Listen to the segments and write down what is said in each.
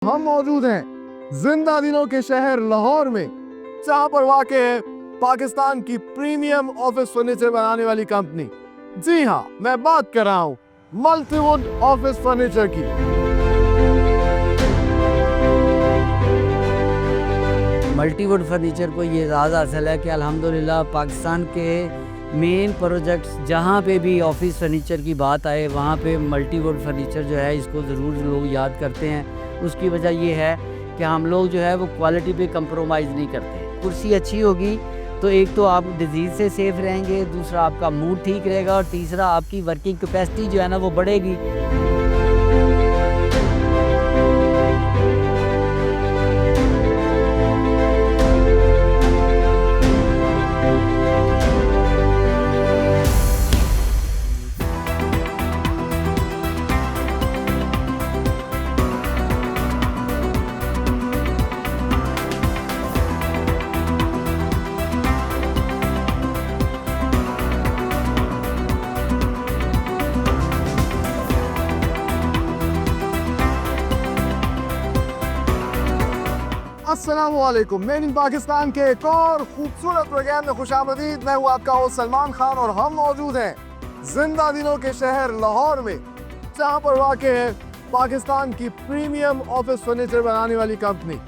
हम मौजूद हैं जिंदा दिनों के शहर लाहौर में, जहां पर वाक़ है पाकिस्तान की प्रीमियम ऑफिस फर्नीचर बनाने वाली कंपनी। जी हाँ, मैं बात कर रहा हूँ मल्टीवुड ऑफिस फर्नीचर की। मल्टीवुड फर्नीचर को ये एजाज़ हासिल है कि अल्हम्दुलिल्लाह पाकिस्तान के मेन प्रोजेक्ट्स जहाँ पे भी ऑफिस फर्नीचर की बात आए वहाँ पे मल्टीवुड फर्नीचर जो है इसको ज़रूर लोग याद करते हैं। उसकी वजह ये है कि हम लोग जो है वो क्वालिटी पे कंप्रोमाइज़ नहीं करते। कुर्सी अच्छी होगी तो एक तो आप डिजीज़ से सेफ रहेंगे, दूसरा आपका मूड ठीक रहेगा और तीसरा आपकी वर्किंग कैपेसिटी जो है ना वो बढ़ेगी। अस्सलामुअलैकुम, मेड इन पाकिस्तान के एक और खूबसूरत प्रोग्राम में खुशामदीद। मैं हूँ आपका होस्ट सलमान खान और हम मौजूद हैं जिंदा दिनों के शहर लाहौर में, जहाँ पर वाक़ है पाकिस्तान की प्रीमियम ऑफिस फर्नीचर बनाने वाली कंपनी।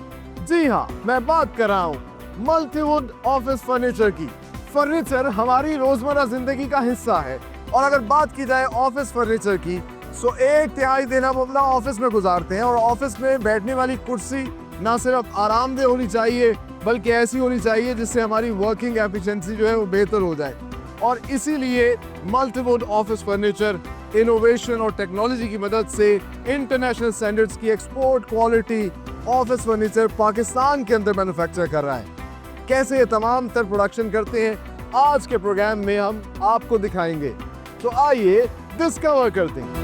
जी हाँ, मैं बात कर रहा हूँ मल्टीवुड ऑफिस फर्नीचर की। फर्नीचर हमारी रोजमर्रा जिंदगी का हिस्सा है और अगर बात की जाए ऑफिस फर्नीचर की तो 1/3 दिन हम अपना ऑफिस में गुजारते हैं और ऑफिस में बैठने वाली कुर्सी ना सिर्फ आरामदेह होनी चाहिए बल्कि ऐसी होनी चाहिए जिससे हमारी वर्किंग एफिशिएंसी जो है वो बेहतर हो जाए। और इसीलिए मल्टीवुड ऑफिस फर्नीचर इनोवेशन और टेक्नोलॉजी की मदद से इंटरनेशनल स्टैंडर्ड्स की export quality office furniture Pakistan के अंदर मैन्युफैक्चर कर रहा है। कैसे ये तमाम तर प्रोडक्शन करते हैं आज के प्रोग्राम में हम आपको दिखाएंगे, तो आइए डिस्कवर करते हैं।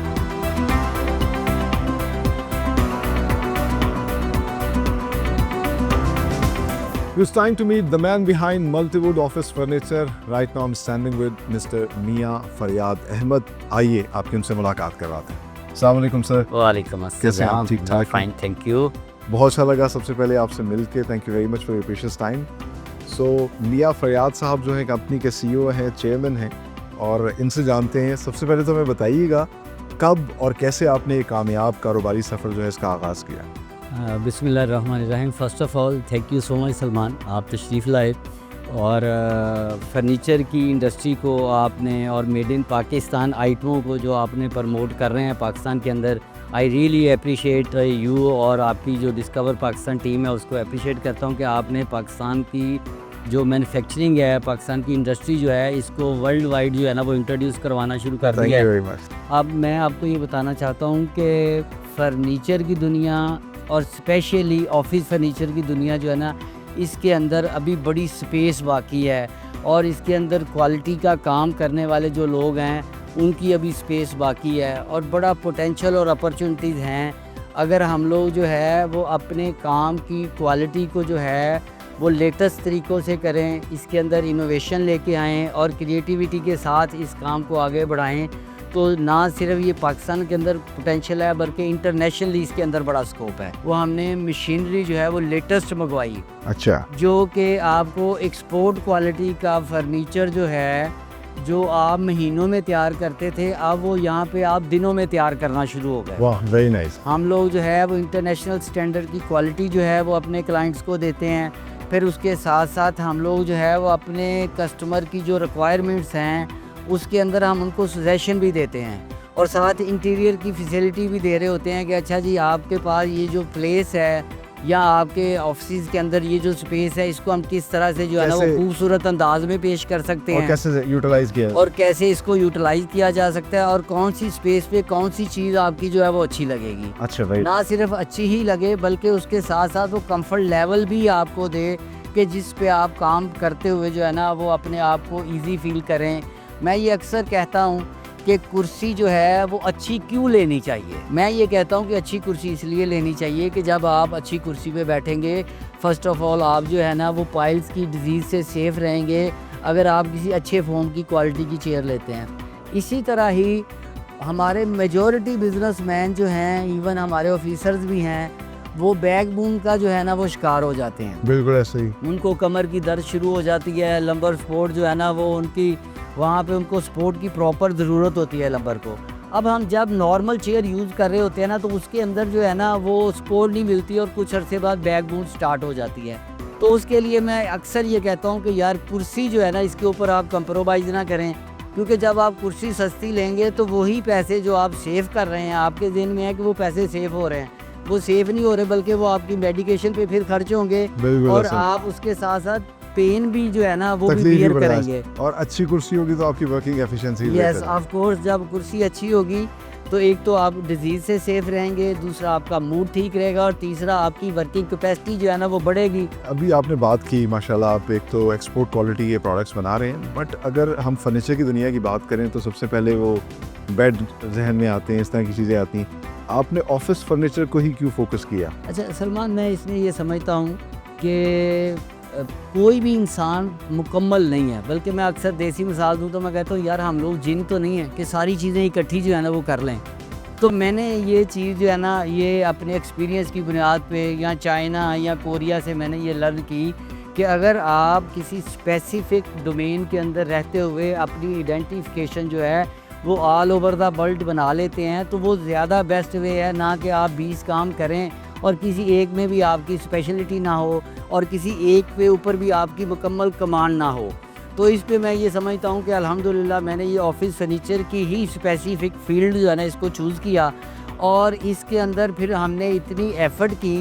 It's time to meet the man behind Multiwood Office Furniture. Right now I'm standing with Mr. Mia Faryad Ahmed. आइए आपकी उनसे मुलाकात करवाते हैं। अस्सलाम वालेकुम सर। वालेकुम अस्सलाम। कैसे हैं आप? ठीक ठाक? Fine, thank you. बहुत अच्छा लगा सबसे पहले आपसे मिलके। Thank you very much for your precious time. So Mian Fariyad साहब जो हैं कंपनी के सीईओ हैं, चेयरमैन हैं और इनसे जानते हैं। सबसे पहले तो हमें बताइएगा कब और कैसे आपने ये कामयाब कारोबारी सफ़र जो है इसका आगाज़ किया। बिस्मिल्लाहिर्रहमानिर्रहीम। First of all thank you so much Salman, आप तशरीफ़ लाए और फर्नीचर की इंडस्ट्री को आपने और मेड इन पाकिस्तान आइटमों को जो आपने प्रमोट कर रहे हैं पाकिस्तान के अंदर, आई रियली अप्रिशिएट यू और आपकी जो डिस्कवर पाकिस्तान टीम है उसको अप्रिशिएट करता हूँ कि आपने पाकिस्तान की जो मैन्युफैक्चरिंग है, पाकिस्तान की इंडस्ट्री जो है इसको वर्ल्ड वाइड जो है ना वो इंट्रोड्यूस करवाना शुरू कर दिया है। अब मैं आपको ये बताना चाहता हूँ कि फ़र्नीचर की दुनिया और स्पेशली ऑफिस फर्नीचर की दुनिया जो है ना इसके अंदर अभी बड़ी स्पेस बाकी है और इसके अंदर क्वालिटी का काम करने वाले जो लोग हैं उनकी अभी स्पेस बाकी है और बड़ा पोटेंशियल और अपॉर्चुनिटीज़ हैं। अगर हम लोग जो है वो अपने काम की क्वालिटी को जो है वो लेटेस्ट तरीक़ों से करें, इसके अंदर इनोवेशन लेके आएँ और क्रिएटिविटी के साथ इस काम को आगे बढ़ाएँ, तो ना सिर्फ ये पाकिस्तान के अंदर पोटेंशियल है बल्कि इंटरनेशनली इसके अंदर बड़ा स्कोप है। वो हमने मशीनरी जो है वो लेटेस्ट मंगवाई, अच्छा, जो कि आपको एक्सपोर्ट क्वालिटी का फर्नीचर जो है जो आप महीनों में तैयार करते थे अब वो यहाँ पे आप दिनों में तैयार करना शुरू हो गए। वाह, वेरी नाइस। हम लोग जो है वो इंटरनेशनल स्टैंडर्ड की क्वालिटी जो है वो अपने क्लाइंट्स को देते हैं। फिर उसके साथ साथ हम लोग जो है वो अपने कस्टमर की जो रिक्वायरमेंट्स हैं उसके अंदर हम उनको सजेशन भी देते हैं और साथ इंटीरियर की फैसिलिटी भी दे रहे होते हैं कि अच्छा जी आपके पास ये जो प्लेस है या आपके ऑफिस के अंदर ये जो स्पेस है इसको हम किस तरह से जो है ना वो खूबसूरत अंदाज में पेश कर सकते हैं और कैसे इसको यूटिलाइज किया जा सकता है और कौन सी स्पेस पे कौन सी चीज़ आपकी जो है वो अच्छी लगेगी। अच्छा भाई, ना सिर्फ अच्छी ही लगे बल्कि उसके साथ साथ वो कंफर्ट लेवल भी आपको दे कि जिस पे आप काम करते हुए जो है ना वो अपने आप को ईजी फील करें। मैं ये अक्सर कहता हूँ कि कुर्सी जो है वो अच्छी क्यों लेनी चाहिए। मैं ये कहता हूँ कि अच्छी कुर्सी इसलिए लेनी चाहिए कि जब आप अच्छी कुर्सी पे बैठेंगे फर्स्ट ऑफ ऑल आप जो है ना वो पाइल्स की डिजीज़ से सेफ़ रहेंगे अगर आप किसी अच्छे फोम की क्वालिटी की चेयर लेते हैं। इसी तरह ही हमारे मेजॉरिटी बिजनेसमैन जो हैं, इवन हमारे ऑफिसर्स भी हैं, वो बैक बून का जो है ना वो शिकार हो जाते हैं। बिल्कुल ऐसे ही। उनको कमर की दर्द शुरू हो जाती है, लंबर सपोर्ट जो है ना वो उनकी वहाँ पे उनको सपोर्ट की प्रॉपर ज़रूरत होती है लंबर को। अब हम जब नॉर्मल चेयर यूज़ कर रहे होते हैं ना तो उसके अंदर जो है ना वो सपोर्ट नहीं मिलती और कुछ अरसे बाद बैक बून स्टार्ट हो जाती है। तो उसके लिए मैं अक्सर ये कहता हूँ कि यार कुर्सी जो है ना इसके ऊपर आप कंप्रोमाइज़ ना करें, क्योंकि जब आप कुर्सी सस्ती लेंगे तो वही पैसे जो आप सेव कर रहे हैं, आपके ज़हन में है कि वो पैसे सेव हो रहे हैं, वो सेव नहीं हो रहे बल्कि वो आपकी मेडिकेशन पे फिर खर्च होंगे और आप उसके साथ साथ पेन भी जो है ना वो भी बियर करेंगे। और अच्छी कुर्सी होगी तो आपकी working efficiency yes of course, जब कुर्सी अच्छी होगी तो एक तो आप डिजीज़ से सेफ रहेंगे, दूसरा आपका मूड ठीक रहेगा और तीसरा आपकी वर्किंग कैपेसिटी जो है ना वो बढ़ेगी। अभी आपने बात की माशाल्लाह, आप एक तो एक्सपोर्ट क्वालिटी के प्रोडक्ट्स बना रहे हैं, बट अगर हम फर्नीचर की दुनिया की बात करें तो सबसे पहले वो बेड जहन में आते हैं, इस तरह की चीज़ें आती हैं। आपने ऑफिस फर्नीचर को ही क्यों फोकस किया? अच्छा सलमान, मैं इसमें ये समझता हूँ कि कोई भी इंसान मुकम्मल नहीं है, बल्कि मैं अक्सर देसी मिसाल दूँ तो मैं कहता हूँ यार हम लोग जिन तो नहीं है कि सारी चीज़ें इकट्ठी जो है ना वो कर लें। तो मैंने ये चीज़ जो है ना ये अपने एक्सपीरियंस की बुनियाद पे या चाइना या कोरिया से मैंने ये लर्न की कि अगर आप किसी स्पेसिफिक डोमेन के अंदर रहते हुए अपनी आइडेंटिफिकेशन जो है वो ऑल ओवर द वर्ल्ड बना लेते हैं तो वो ज़्यादा बेस्ट वे है, ना कि आप 20 काम करें और किसी एक में भी आपकी स्पेशलिटी ना हो और किसी एक पे ऊपर भी आपकी मुकम्मल कमांड ना हो। तो इस पे मैं ये समझता हूँ कि अल्हम्दुलिल्लाह मैंने ये ऑफिस फर्नीचर की ही स्पेसिफिक फील्ड जो है ना इसको चूज़ किया और इसके अंदर फिर हमने इतनी एफ़र्ट की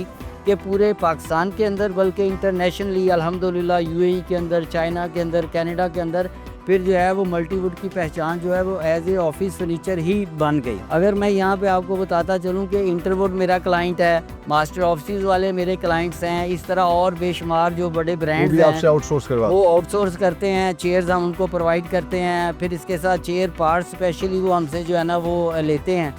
कि पूरे पाकिस्तान के अंदर बल्कि इंटरनेशनली अल्हम्दुलिल्लाह यूएई के अंदर, चाइना के अंदर, कनाडा के अंदर फिर जो है वो मल्टीवुड की पहचान जो है वो एज ए ऑफिस फर्नीचर ही बन गई। अगर मैं यहाँ पे आपको बताता चलूँ कि इंटरवुड मेरा क्लाइंट है, मास्टर ऑफिस वाले मेरे क्लाइंट्स हैं, इस तरह और बेशुमार जो बड़े ब्रांड्स हैं आपसे आउटसोर्स करवा वो आउटसोर्स करते हैं, चेयर्स हम उनको प्रोवाइड करते हैं, फिर इसके साथ चेयर पार्ट्स स्पेशली वो हमसे जो है ना वो लेते हैं।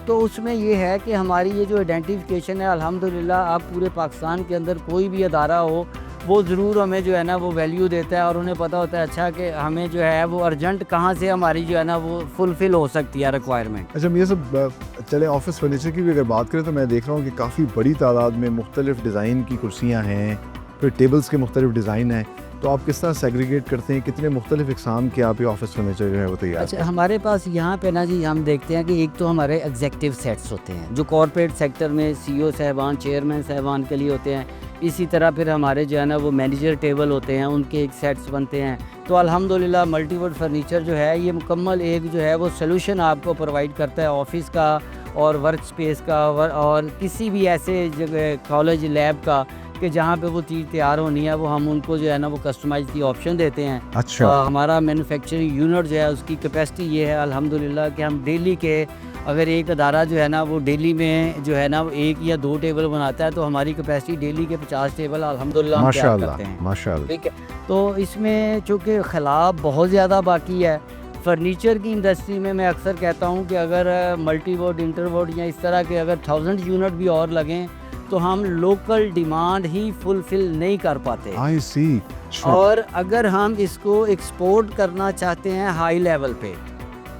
तो उसमें ये है कि हमारी ये जो आइडेंटिफिकेशन है अल्हम्दुलिल्लाह अब पूरे पाकिस्तान के अंदर कोई भी अदारा हो वो ज़रूर हमें जो है ना वो वैल्यू देता है और उन्हें पता होता है अच्छा कि हमें जो है वो अर्जेंट कहाँ से हमारी जो है ना वो फुलफ़िल हो सकती है रिक्वायरमेंट। अच्छा, ये सब चले ऑफिस फर्नीचर की भी अगर बात करें तो मैं देख रहा हूँ कि काफ़ी बड़ी तादाद में मुख्तलिफ़ डिज़ाइन की कुर्सियाँ हैं, फिर टेबल्स के मुख्तलिफ़ डिज़ाइन हैं, तो आप किस तरह सेग्रीगेट करते हैं, कितने मुख्तलिफ़ इकसाम के आप ये ऑफिस फर्नीचर जो है वो तैयार? अच्छा, हमारे पास यहाँ पे ना जी हम देखते हैं कि एक तो हमारे एग्जेक्टिव सेट्स होते हैं जो कॉर्पोरेट सेक्टर में CEO साहबान, चेयरमैन साहबान के लिए होते हैं। इसी तरह फिर हमारे जो है ना वो मैनेजर टेबल होते हैं, उनके एक सेट्स बनते हैं। तो अल्हम्दुलिल्लाह मल्टीवुड फर्नीचर जो है ये मुकम्मल एक जो है वो सलूशन आपको प्रोवाइड करता है ऑफिस का और वर्क स्पेस का और किसी भी ऐसे जगह कॉलेज लैब का कि जहाँ पे वो चीज़ तैयार होनी है वो हम उनको जो है ना वो कस्टमाइज़ की ऑप्शन देते हैं। अच्छा। हमारा मैन्युफैक्चरिंग यूनिट जो है उसकी कैपेसिटी ये है अल्हम्दुलिल्लाह कि हम डेली के अगर एक अदारा जो है ना वो डेली में जो है ना वो 1 या 2 टेबल बनाता है तो हमारी कैपेसिटी डेली के 50 टेबल अल्हम्दुलिल्लाह हम तैयार करते हैं। माशाल्लाह। ठीक है, तो इसमें चूँकि खिलाफ बहुत ज़्यादा बाकी है फर्नीचर की इंडस्ट्री में, मैं अक्सर कहता हूँ कि अगर मल्टीवुड, इंटरवुड या इस तरह के अगर 1000 यूनिट भी और लगें तो हम लोकल डिमांड ही फुलफिल नहीं कर पाते। आई सी। और अगर हम इसको एक्सपोर्ट करना चाहते हैं हाई लेवल पे,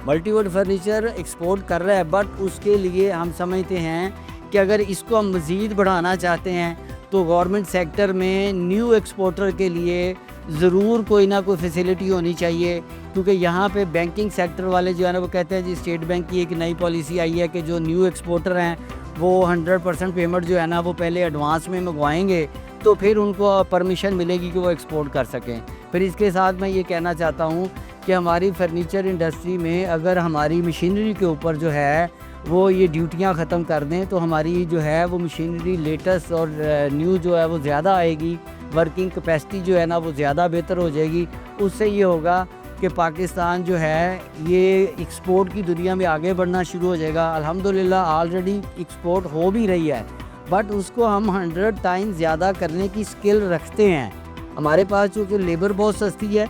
मल्टीवुड फर्नीचर एक्सपोर्ट कर रहा है, बट उसके लिए हम समझते हैं कि अगर इसको हम मज़ीद बढ़ाना चाहते हैं तो गवर्नमेंट सेक्टर में न्यू एक्सपोर्टर के लिए ज़रूर कोई ना कोई फैसिलिटी होनी चाहिए, क्योंकि यहाँ पे बैंकिंग सेक्टर वाले जो है ना वो कहते हैं जी स्टेट बैंक की एक नई पॉलिसी आई है कि जो न्यू एक्सपोर्टर हैं वो 100% पेमेंट जो है ना वो पहले एडवांस में मंगवाएंगे तो फिर उनको परमिशन मिलेगी कि वो एक्सपोर्ट कर सकें। फिर इसके साथ मैं ये कहना चाहता हूँ कि हमारी फर्नीचर इंडस्ट्री में अगर हमारी मशीनरी के ऊपर जो है वो ये ड्यूटियाँ ख़त्म कर दें तो हमारी जो है वो मशीनरी लेटेस्ट और न्यू जो है वो ज़्यादा आएगी, वर्किंग कैपेसिटी जो है ना वो ज़्यादा बेहतर हो जाएगी। उससे ये होगा कि पाकिस्तान जो है ये एक्सपोर्ट की दुनिया में आगे बढ़ना शुरू हो जाएगा। अल्हम्दुलिल्लाह ऑलरेडी एक्सपोर्ट हो भी रही है, बट उसको हम 100 टाइम ज़्यादा करने की स्किल रखते हैं। हमारे पास चूँकि लेबर बहुत सस्ती है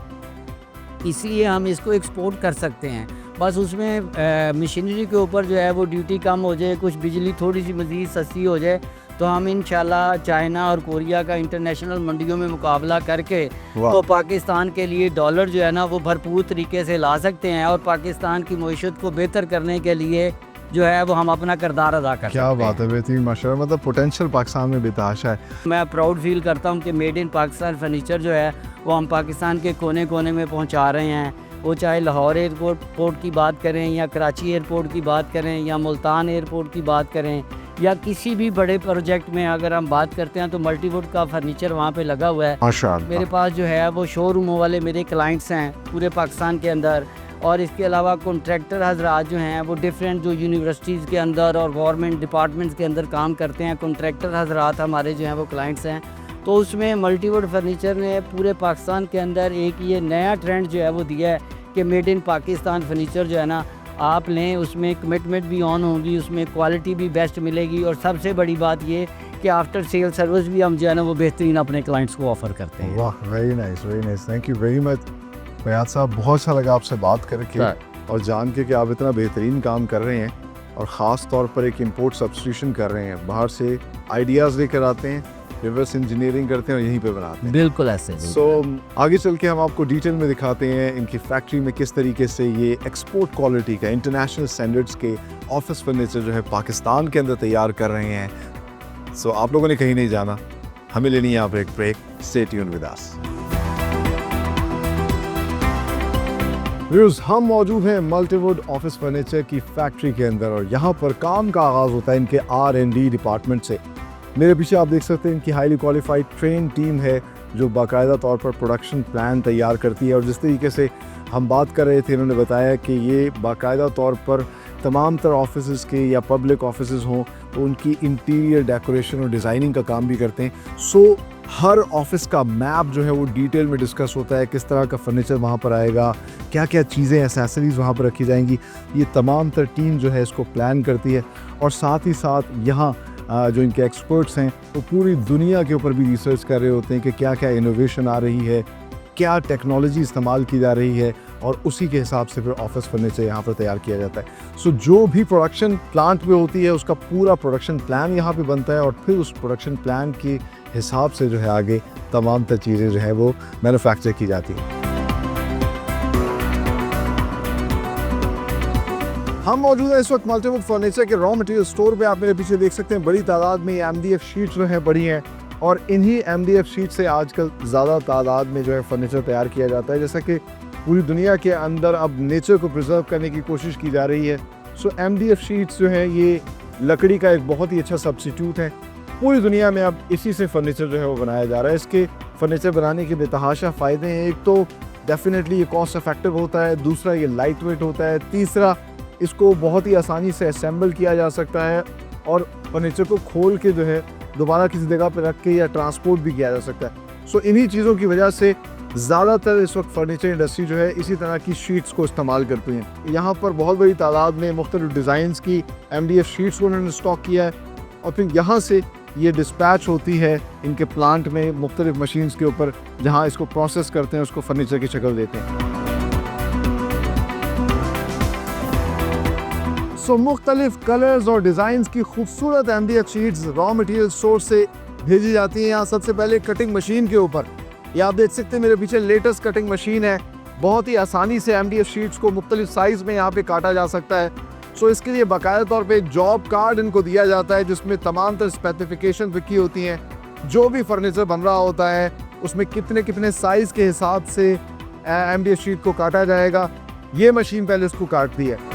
इसलिए हम इसको एक्सपोर्ट कर सकते हैं। बस उसमें मशीनरी के ऊपर जो है वो ड्यूटी कम हो जाए, कुछ बिजली थोड़ी सी मज़ीद सस्ती हो जाए तो हम इंशाल्लाह चाइना और कोरिया का इंटरनेशनल मंडियों में मुकाबला करके तो पाकिस्तान के लिए $, जो है ना वो भरपूर तरीके से ला सकते हैं और पाकिस्तान की मईशत को बेहतर करने के लिए जो है वो हम अपना किरदार अदा कर क्या सकते हैं। बात है, बेहतरीन माशाल्लाह। मतलब पोटेंशियल पाकिस्तान में बेतहाशा है। मैं प्राउड फील करता हूँ कि मेड इन पाकिस्तान फर्नीचर जो है वो हम पाकिस्तान के कोने कोने में पहुँचा रहे हैं। वो चाहे लाहौर एयरपोर्ट की बात करें या कराची एयरपोर्ट की बात करें या मुल्तान एयरपोर्ट की बात करें या किसी भी बड़े प्रोजेक्ट में अगर हम बात करते हैं तो मल्टीवुड का फर्नीचर वहाँ पे लगा हुआ है। माशाल्लाह। मेरे पास जो है वो शोरूमों वाले मेरे क्लाइंट्स हैं पूरे पाकिस्तान के अंदर, और इसके अलावा कॉन्ट्रैक्टर हजरात जो हैं वो डिफरेंट जो यूनिवर्सिटीज़ के अंदर और गवर्नमेंट डिपार्टमेंट्स के अंदर काम करते हैं। कॉन्ट्रैक्टर हजरात हमारे जो हैं वो क्लाइंट्स हैं। तो उसमें मल्टीवुड फर्नीचर ने पूरे पाकिस्तान के अंदर एक ये नया ट्रेंड जो है वो दिया है कि मेड इन पाकिस्तान फर्नीचर जो है ना आप लें, उसमें कमिटमेंट भी ऑन होगी, उसमें क्वालिटी भी बेस्ट मिलेगी, और सबसे बड़ी बात ये कि आफ्टर सेल सर्विस भी हम जो है ना वो बेहतरीन अपने क्लाइंट्स को ऑफ़र करते हैं। वाह, very nice, thank you very much Fayad साहब। बहुत अच्छा लगा आपसे बात करके और जान के कि आप इतना बेहतरीन काम कर रहे हैं और ख़ास तौर पर एक इंपोर्ट सब्स्टिट्यूशन कर रहे हैं। बाहर से आइडियाज़ लेकर आते हैं, रिवर्स इंजीनियरिंग करते हैं और यहीं पे बनाते हैं। बिल्कुल ऐसे। सो आगे चल के हम आपको डिटेल में दिखाते हैं इनकी फैक्ट्री में किस तरीके से ये एक्सपोर्ट क्वालिटी का इंटरनेशनल स्टैंडर्ड्स के ऑफिस फर्नीचर जो है पाकिस्तान के अंदर तैयार कर रहे हैं। सो आप लोगों ने कहीं नहीं जाना, हमें लेनी है यहाँ पर एक break. Stay tuned with us. Viewers, हम मौजूद हैं मल्टीवुड ऑफिस फर्नीचर की फैक्ट्री के अंदर और यहाँ पर काम का आगाज़ होता है इनके R&D डिपार्टमेंट से। मेरे पीछे आप देख सकते हैं इनकी हाईली क्वालिफाइड ट्रेन टीम है जो बाकायदा तौर पर प्रोडक्शन प्लान तैयार करती है। और जिस तरीके से हम बात कर रहे थे, इन्होंने बताया कि ये बाकायदा तौर पर तमाम तरह ऑफिस के या पब्लिक ऑफिस हों तो उनकी इंटीरियर डेकोरेशन और डिज़ाइनिंग का काम भी करते हैं। सो हर ऑफिस का मैप जो है वो डिटेल में डिस्कस होता है, किस तरह का फर्नीचर वहाँ पर आएगा, क्या क्या चीज़ें एसेसरीज़ वहाँ पर रखी जाएंगी, ये तमाम तर टीम जो है इसको प्लान करती है। और साथ ही साथ यहाँ जो इनके एक्सपर्ट्स हैं वो पूरी दुनिया के ऊपर भी रिसर्च कर रहे होते हैं कि क्या क्या इनोवेशन आ रही है, क्या टेक्नोलॉजी इस्तेमाल की जा रही है, और उसी के हिसाब से फिर ऑफिस फर्नीचर यहाँ पर तैयार किया जाता है। सो जो भी प्रोडक्शन प्लांट में होती है उसका पूरा प्रोडक्शन प्लान यहाँ पे बनता है और फिर उस प्रोडक्शन प्लान के हिसाब से जो है आगे तमाम तर चीज़ें जो है वो मैन्युफैक्चर की जाती हैं। हम मौजूद हैं इस वक्त मल्टीवुड फर्नीचर के रॉ मटेरियल स्टोर पे। आप मेरे पीछे देख सकते हैं बड़ी तादाद में MDF शीट्स जो है पड़ी हैं और इन्हीं MDF शीट से आजकल ज़्यादा तादाद में जो है फर्नीचर तैयार किया जाता है। जैसा कि पूरी दुनिया के अंदर अब नेचर को प्रिजर्व करने की कोशिश की जा रही है। सो MDF शीट्स जो है ये लकड़ी का एक बहुत ही अच्छा सब्स्टिट्यूट है। पूरी दुनिया में अब इसी से फर्नीचर जो है वो बनाया जा रहा है। इसके फर्नीचर बनाने के बेतहाशा फ़ायदे हैं। एक तो डेफिनेटली ये कॉस्ट इफेक्टिव होता है, दूसरा ये लाइट वेट होता है, तीसरा इसको बहुत ही आसानी से असेंबल किया जा सकता है और फर्नीचर को खोल के जो है दोबारा किसी जगह पर रख के या ट्रांसपोर्ट भी किया जा सकता है। सो इन्हीं चीज़ों की वजह से ज़्यादातर इस वक्त फर्नीचर इंडस्ट्री जो है इसी तरह की शीट्स को इस्तेमाल करती हैं। यहाँ पर बहुत बड़ी तादाद में मुख्तलिफ डिज़ाइंस की MDF शीट्स को उन्होंने स्टॉक किया है और फिर यहाँ से ये डिस्पैच होती है इनके प्लांट में मुख्तलिफ मशीन्स के ऊपर, जहाँ इसको प्रोसेस करते हैं, उसको फर्नीचर की शक्ल देते हैं। सो मुख्तलिफ कलर्स और डिज़ाइंस की खूबसूरत MDF sheets raw material store से भेजी जाती हैं। यहाँ सबसे पहले कटिंग मशीन के ऊपर ये आप देख सकते हैं मेरे पीछे लेटेस्ट कटिंग मशीन है। बहुत ही आसानी से MDF शीट्स को मुख्तलिफ साइज़ में यहाँ पे काटा जा सकता है। सो इसके लिए बाकायदा तौर पे एक जॉब कार्ड इनको दिया जाता है जिसमें तमाम तरह स्पेसिफिकेशन लिखी होती हैं। जो भी फर्नीचर बन रहा होता है उसमें कितने कितने साइज़ के हिसाब से MDF शीट को काटा जाएगा। ये मशीन पहले इसको काटती है।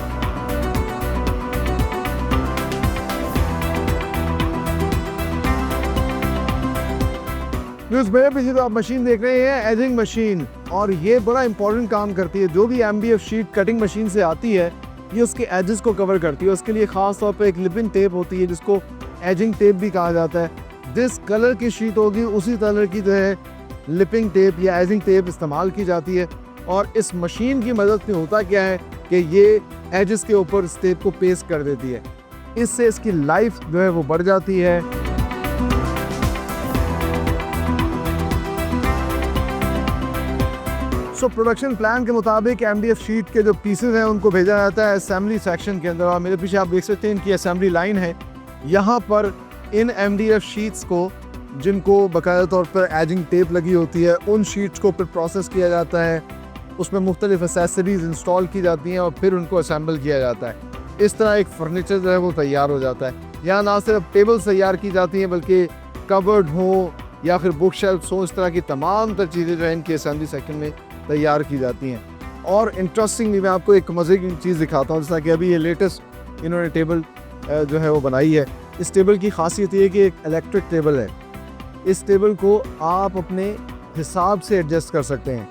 मेरे पीछे तो आप मशीन देख रहे हैं एजिंग मशीन, और ये बड़ा इंपॉर्टेंट काम करती है। जो भी MDF शीट कटिंग मशीन से आती है ये उसके एजेस को कवर करती है। उसके लिए ख़ास तौर पे एक लिपिंग टेप होती है जिसको एजिंग टेप भी कहा जाता है। जिस कलर की शीट होगी उसी कलर की जो है लिपिंग टेप या एजिंग टेप इस्तेमाल की जाती है। और इस मशीन की मदद से होता क्या है कि ये एजेस के ऊपर इस टेप को पेस्ट कर देती है। इससे इसकी लाइफ जो है वो बढ़ जाती है। सो प्रोडक्शन प्लान के मुताबिक MDF शीट के जो पीसेस हैं उनको भेजा जाता है असेंबली सेक्शन के अंदर। और मेरे पीछे आप देख सकते हैं इनकी असेंबली लाइन है। यहाँ पर इन MDF शीट्स को, जिनको बाकायदा तौर पर एजिंग टेप लगी होती है, उन शीट्स को फिर प्रोसेस किया जाता है। उसमें मुख्तलिफ एसेसरीज इंस्टॉल की जाती हैं और फिर उनको असेंबल किया जाता है। इस तरह एक फर्नीचर जो है वो तैयार हो जाता है। यहाँ ना सिर्फ टेबल्स तैयार की जाती हैं बल्कि कबर्ड हो या फिर बुक शेल्फ हो, इस तरह की तमाम तर चीज़ें जो है इनके असेंबली सेक्शन में तैयार की जाती हैं। और इंटरेस्टिंगली मैं आपको एक मज़े की चीज़ दिखाता हूँ, जैसा कि अभी ये लेटेस्ट इन्होंने टेबल जो है वो बनाई है। इस टेबल की खासियत ये है कि एक इलेक्ट्रिक टेबल है। इस टेबल को आप अपने हिसाब से एडजस्ट कर सकते हैं,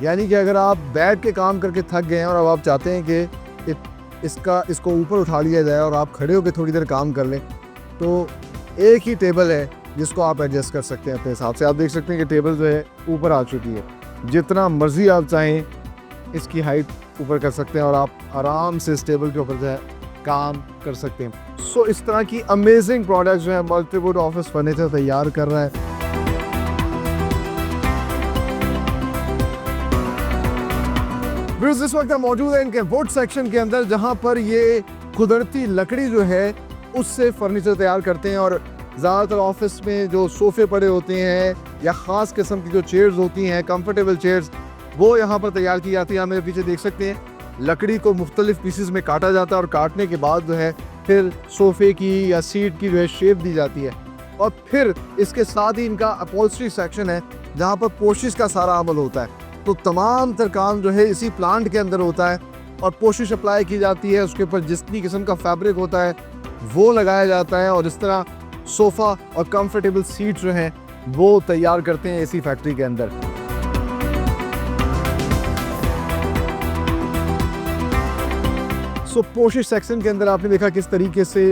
यानी कि अगर आप बैठ के काम करके थक गए हैं और अब आप चाहते हैं कि इसको ऊपर उठा लिया जाए और आप खड़े होकर थोड़ी देर काम कर लें, तो एक ही टेबल है जिसको आप एडजस्ट कर सकते हैं अपने हिसाब से। आप देख सकते हैं कि टेबल जो है ऊपर आ चुकी है, जितना मर्जी आप चाहें इसकी हाइट ऊपर कर सकते हैं और आप आराम से इस टेबल के ऊपर जो है काम कर सकते हैं। सो इस तरह की अमेजिंग प्रोडक्ट जो है मल्टीवुड ऑफिस फर्नीचर तैयार कर रहा है। इस वक्त हम मौजूद है इनके वुड सेक्शन के अंदर, जहां पर ये कुदरती लकड़ी जो है उससे फर्नीचर तैयार करते हैं। और ज़्यादातर ऑफिस में जो सोफ़े पड़े होते हैं या ख़ास किस्म की जो चेयर्स होती हैं, कंफर्टेबल चेयर्स, वो यहाँ पर तैयार की जाती है। आप मेरे पीछे देख सकते हैं, लकड़ी को मुख्तलिफ पीसेस में काटा जाता है और काटने के बाद जो है फिर सोफ़े की या सीट की जो है शेप दी जाती है। और फिर इसके साथ ही इनका अपॉल्स्ट्री सेक्शन है जहाँ पर पोशिश का सारा अमल होता है। तो तमाम तर काम जो है इसी प्लांट के अंदर होता है और पोशिश अप्लाई की जाती है, उसके ऊपर जितनी किस्म का फैब्रिक होता है वो लगाया जाता है और इस तरह सोफ़ा और कंफर्टेबल सीट जो हैं वो तैयार करते हैं इसी फैक्ट्री के अंदर। सो पोशिश सेक्शन के अंदर आपने देखा किस तरीके से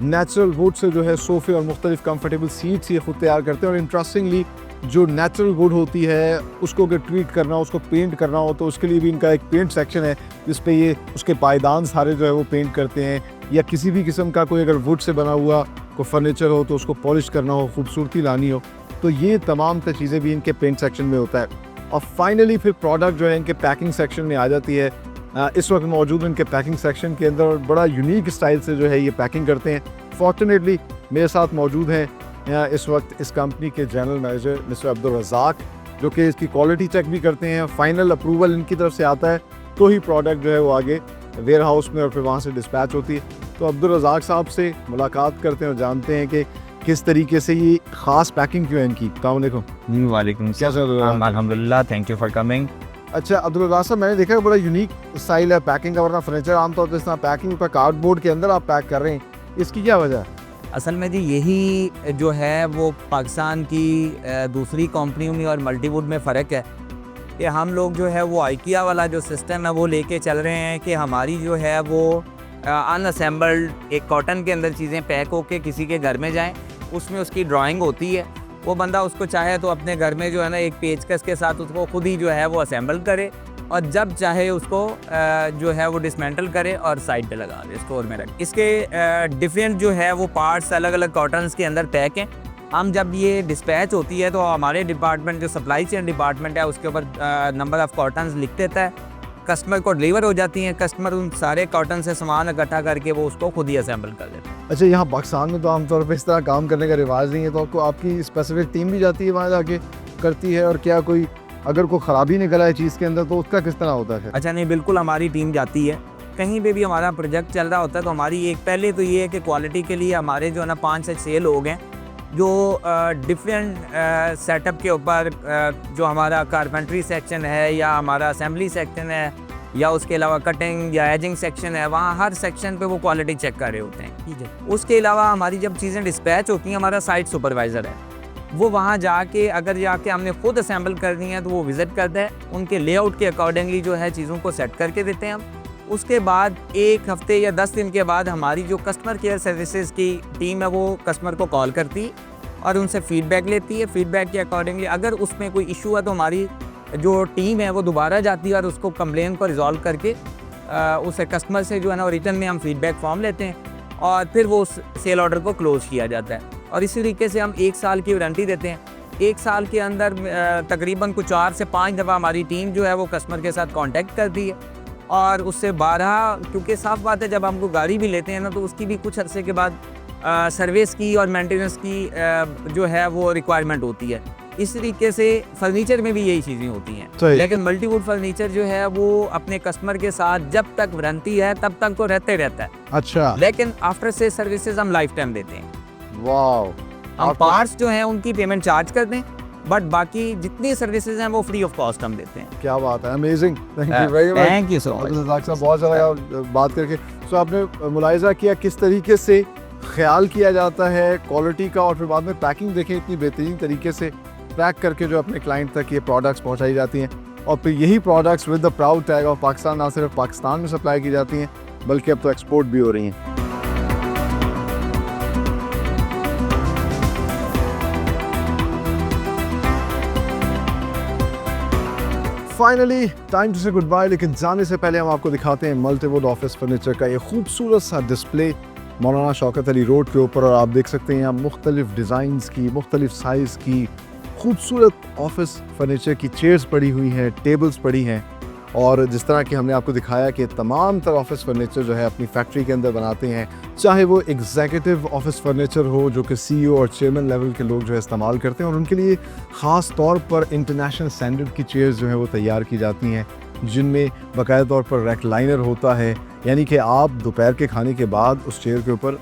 नेचुरल वुड से जो है सोफ़े और मुख्तलिफ कंफर्टेबल सीट्स ये खुद तैयार करते हैं। और इंटरेस्टिंगली जो नेचुरल वुड होती है उसको अगर ट्रीट करना हो, उसको पेंट करना हो, तो उसके लिए भी इनका एक पेंट सेक्शन है जिस पे ये उसके पायदान सारे जो है वो पेंट करते हैं। या किसी भी किस्म का कोई अगर वुड से बना हुआ कोई फर्नीचर हो तो उसको पॉलिश करना हो, खूबसूरती लानी हो, तो ये तमाम तर चीज़ें भी इनके पेंट सेक्शन में होता है। और फाइनली फिर प्रोडक्ट जो है इनके पैकिंग सेक्शन में आ जाती है। इस वक्त मौजूद इनके पैकिंग सेक्शन के अंदर और बड़ा यूनिक स्टाइल से जो है ये पैकिंग करते हैं। फॉर्चुनेटली मेरे साथ मौजूद हैं इस वक्त इस कंपनी के general manager mister Abdul Razak, जो कि इसकी क्वालिटी चेक भी करते हैं। फाइनल अप्रूवल इनकी तरफ से आता है तो ही प्रोडक्ट जो है वो आगे वेयर हाउस में और फिर वहाँ से डिस्पैच होती है। तो अब्दुल रज़ाक साहब से मुलाकात करते हैं और जानते हैं कि किस तरीके से ये ख़ास पैकिंग क्यों है इनकी। अस्सलाम वालेकुम। वालेकुम क्या चल रहा है? अल्हम्दुलिल्लाह, थैंक यू फॉर कमिंग। अच्छा अब्दुल रज़ाक साहब, मैंने देखा है बड़ा यूनिक स्टाइल है पैकिंग का, वरना फर्नीचर आमतौर पर इस तरह पैकिंग पर कार्डबोर्ड के अंदर आप पैक कर रहे हैं, इसकी क्या वजह है? असल में जी यही जो है वो पाकिस्तान की दूसरी कंपनियों में और मल्टीवुड में फ़र्क है कि हम लोग जो है वो आइकिया वाला जो सिस्टम है वो लेके चल रहे हैं कि हमारी जो है वो अनअसेंबल्ड एक कॉटन के अंदर चीज़ें पैक होके किसी के घर में जाएं, उसमें उसकी ड्राइंग होती है, वो बंदा उसको चाहे तो अपने घर में जो है ना एक पेचकस के साथ उसको खुद ही जो है वो असेंबल करे और जब चाहे उसको जो है वो डिसमेंटल करे और साइड पे लगा दे, स्टोर में रखे। इसके डिफरेंट जो है वो पार्ट्स अलग अलग कॉटन्स के अंदर पैक हैं। हम जब ये डिस्पैच होती है तो हमारे डिपार्टमेंट जो सप्लाई चेन डिपार्टमेंट है उसके ऊपर नंबर ऑफ़ कॉटन्स लिख देता है, कस्टमर को डिलीवर हो जाती हैं। कस्टमर उन सारे कॉटन से सामान इकट्ठा करके वो उसको खुद ही असेंबल कर देता है। अच्छा, यहाँ पाकिस्तान में तो आमतौर पर इस तरह काम करने का रिवाज नहीं है, तो आपको आपकी स्पेसिफिक टीम भी जाती है वहाँ जाके करती है? और क्या कोई अगर कोई ख़राबी निकला है चीज़ के अंदर तो उसका किस तरह होता है? अच्छा नहीं, बिल्कुल हमारी टीम जाती है। कहीं पे भी हमारा प्रोजेक्ट चल रहा होता है तो हमारी एक पहले तो ये है कि क्वालिटी के लिए हमारे जो है ना 5 से 6 लोग हैं जो डिफरेंट सेटअप के ऊपर जो हमारा कारपेंट्री सेक्शन है या हमारा असेंबली सेक्शन है या उसके अलावा कटिंग या एजिंग सेक्शन है, वहाँ हर सेक्शन पे वो क्वालिटी चेक कर रहे होते हैं। ठीक है, उसके अलावा हमारी जब चीज़ें डिस्पैच होती हैं, हमारा साइट सुपरवाइज़र है, वो वहाँ जाके अगर जाके हमने खुद असेंबल करनी है तो वो विज़िट करता है, उनके लेआउट के अकॉर्डिंगली जो है चीज़ों को सेट करके देते हैं हम। उसके बाद 1 हफ्ते या 10 दिन के बाद हमारी जो कस्टमर केयर सर्विसेज की टीम है वो कस्टमर को कॉल करती है और उनसे फ़ीडबैक लेती है। फ़ीडबैक के अकॉर्डिंगली अगर उसमें कोई इशू है तो हमारी जो टीम है वो दोबारा जाती है और उसको कंप्लेन को रिजॉल्व करके उसे कस्टमर से जो है ना रिटर्न में हम फ़ीडबैक फॉर्म लेते हैं और फिर वो उस सेल ऑर्डर को क्लोज़ किया जाता है। और इसी तरीके से हम 1 साल की वारंटी देते हैं। 1 साल के अंदर तकरीबन कुछ 4 से 5 दफ़ा हमारी टीम जो है वो कस्टमर के साथ कांटेक्ट करती है और उससे 12, क्योंकि साफ़ बात है जब हमको गाड़ी भी लेते हैं ना तो उसकी भी कुछ अरसे के बाद सर्विस की और मेंटेनेंस की जो है वो रिक्वायरमेंट होती है। इस तरीके से फर्नीचर में भी यही चीज़ें होती हैं। सही। लेकिन मल्टीवुड फर्नीचर जो है वो अपने कस्टमर के साथ जब तक वारंटी है तब तक तो रहता है, अच्छा, लेकिन आफ्टर से सर्विसेज हम लाइफ टाइम देते हैं। वाओ, हम पार्ट्स जो हैं उनकी पेमेंट चार्ज कर दें, बट बाकी जितनी सर्विसेज हैं वो फ्री ऑफ कॉस्ट हम देते हैं। क्या बात है, amazing, thank you very much. Thank you so much. Razak साहब, बहुत ज़्यादा बात करके। सो आपने मुलाहिज़ा किया किस तरीके से ख्याल किया जाता है क्वालिटी का, और फिर बाद में पैकिंग देखें इतनी बेहतरीन तरीके से पैक करके जो अपने क्लाइंट तक ये प्रोडक्ट्स पहुंचाई जाती हैं, और फिर यही products with the proud tag of Pakistan ना सिर्फ पाकिस्तान में सप्लाई की जाती हैं बल्कि अब तो एक्सपोर्ट भी हो रही हैं। फाइनली टाइम टू से गुड बाय, लेकिन जाने से पहले हम आपको दिखाते हैं मल्टीवुड ऑफिस फर्नीचर का ये खूबसूरत सा डिस्प्ले मौलाना शौकत अली रोड के ऊपर। और आप देख सकते हैं यहाँ मुख्तलिफ डिज़ाइंस की, मुख्तलिफ साइज़ की खूबसूरत ऑफिस फर्नीचर की चेयर्स पड़ी हुई हैं, टेबल्स पड़ी हैं, और जिस तरह कि हमने आपको दिखाया कि तमाम तरह ऑफिस फर्नीचर जो है अपनी फैक्ट्री के अंदर बनाते हैं, चाहे वो एग्जीक्यूटिव ऑफिस फर्नीचर हो जो कि CEO और चेयरमैन लेवल के लोग जो है इस्तेमाल करते हैं, और उनके लिए ख़ास तौर पर इंटरनेशनल स्टैंडर्ड की चेयर्स जो हैं वो तैयार की जाती हैं, जिनमें बाकायदा तौर पर रेक्लाइनर होता है, यानी कि आप दोपहर के खाने के बाद उस चेयर के ऊपर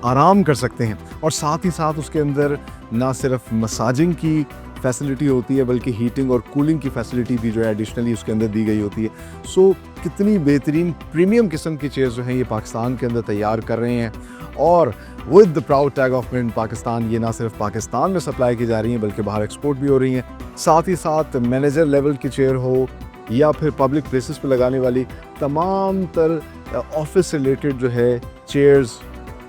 आराम कर सकते हैं, और साथ ही साथ उसके अंदर ना सिर्फ मसाजिंग की फैसिलिटी होती है बल्कि हीटिंग और कूलिंग की फैसिलिटी भी जो है एडिशनली उसके अंदर दी गई होती है। सो कितनी बेहतरीन प्रीमियम किस्म की चेयर्स जो हैं ये पाकिस्तान के अंदर तैयार कर रहे हैं, और with the proud tag of made in Pakistan ये ना सिर्फ पाकिस्तान में सप्लाई की जा रही हैं बल्कि बाहर एक्सपोर्ट भी हो रही हैं। साथ ही साथ मैनेजर लेवल की चेयर हो या फिर पब्लिक प्लेसेस पे लगाने वाली तमाम तर ऑफिस से रिलेटेड जो है चेयर्स,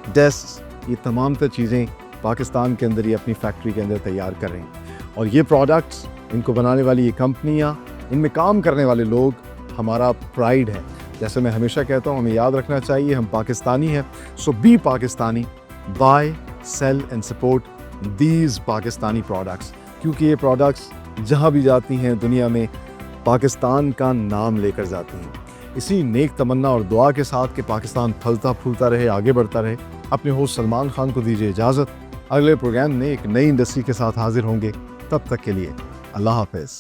डेस्क, ये तमाम तर चीज़ें पाकिस्तान के अंदर ही अपनी फैक्ट्री के अंदर तैयार कर रहे हैं, और ये प्रोडक्ट्स, इनको बनाने वाली ये कंपनियाँ, इनमें काम करने वाले लोग हमारा प्राइड है। जैसे मैं हमेशा कहता हूँ, हमें याद रखना चाहिए हम पाकिस्तानी हैं। So be Pakistani, buy, sell and support these Pakistani products, क्योंकि ये प्रोडक्ट्स जहाँ भी जाती हैं दुनिया में पाकिस्तान का नाम लेकर जाती हैं। इसी नेक तमन्ना और दुआ के साथ कि पाकिस्तान फलता फूलता रहे, आगे बढ़ता रहे, अपने होस्ट सलमान खान को दीजिए इजाज़त। अगले प्रोग्राम में एक नई इंडस्ट्री के साथ हाजिर होंगे, तब तक के लिए अल्लाह हाफ़िज़।